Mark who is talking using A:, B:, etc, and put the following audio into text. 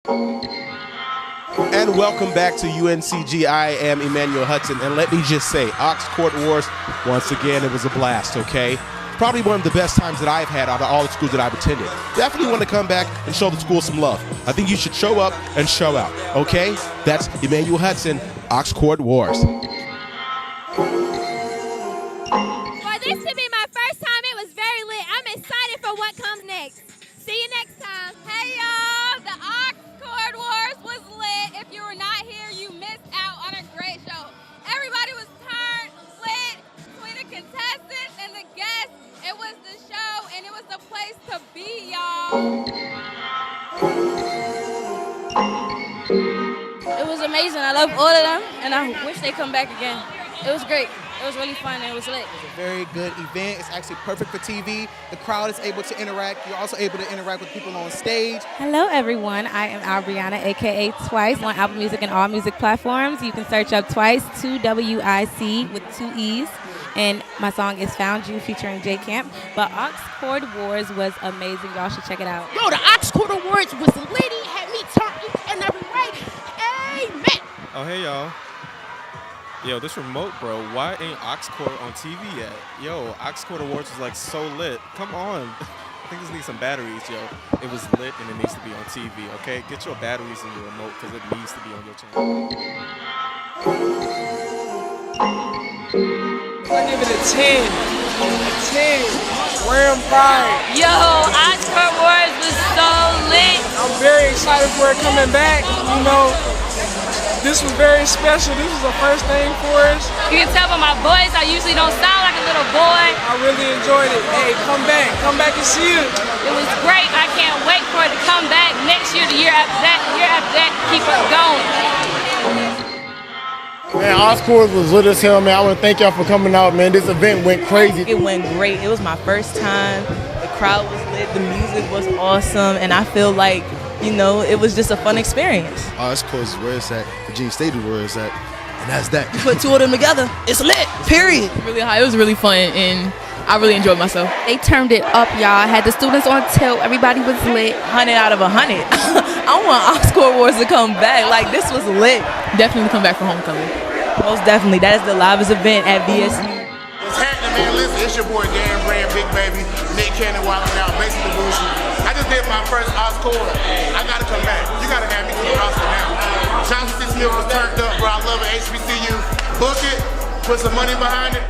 A: And welcome back to UNCG. I am Emmanuel Hudson, and let me just say, Aux Cord Wars, once again, it was a blast, okay? Probably one of the best times that I've had out of all the schools that I've attended. Definitely want to come back and show the school some love. I think you should show up and show out, okay? That's Emmanuel Hudson, Aux Cord Wars.
B: For this to be my first time, it was very lit. I'm excited for what comes next. See you next time. Hey, y'all, the Aux Cord Wars was lit. If you were not here, you missed out on a great show. Everybody was turned, lit, between the contestants and the guests. It was the show, and it was the place to be, y'all.
C: It was amazing. I love all of them, and I wish they come back again. It was great. It was really fun, and it was lit.
D: It was a very good event. It's actually perfect for TV. The crowd is able to interact. You're also able to interact with people on stage.
E: Hello, everyone. I am Aubriana, a.k.a. Twice, on Apple Music and all music platforms. You can search up Twice, 2WIC with 2 E's. And my song is Found You featuring J Camp. But Aux Cord Wars was amazing. Y'all should check it out.
F: Yo, the Aux Cord Wars was lit. He had me turned each and every way. Amen.
G: Oh, hey, y'all. Yo, this remote, bro. Why ain't Aux Cord on TV yet? Yo, Aux Cord Awards was like so lit. Come on. I think this needs some batteries, yo. It was lit and it needs to be on TV, okay? Get your batteries in your remote because it needs to be on your channel.
H: I give it a 10. A 10. Ram pride.
C: Yo, Aux Cord Wars was so lit.
H: I'm very excited for it coming back. You know, this was very special. This was the first thing for us.
C: You can tell by my voice, I usually don't sound like a little boy.
H: I really enjoyed it. Hey, come back. Come back and see it.
C: It was great. I can't wait for it to come back next year, the year after that, keep it going.
I: Man, Aux Cord was lit as hell, man. I want to thank y'all for coming out, man. This event went crazy.
J: It went great. It was my first time. The crowd was lit. The music was awesome. And I feel like, you know, it was just a fun experience.
I: Aux Cord is where it's at. Virginia State is where it's at. And that's that.
J: You put two of them together, it's lit, period.
K: Really high. It was really fun, and I really enjoyed myself.
L: They turned it up, y'all. Had the students on tilt. Everybody was lit.
J: 100 out of 100. I want Aux Cord Wars to come back. Like, this was lit.
K: Definitely come back for homecoming.
J: Most definitely. That is the livest event at VSU.
M: What's happening, man? Listen, it's your boy Dan Brand, Big Baby, Nick Cannon, walking out, Mason DeBushi. I just did my first Aux Cord. I gotta come back. You gotta have me to the roster now. Johnson 6 Mil was turned up, bro. I love it. HBCU. Book it. Put some money behind it.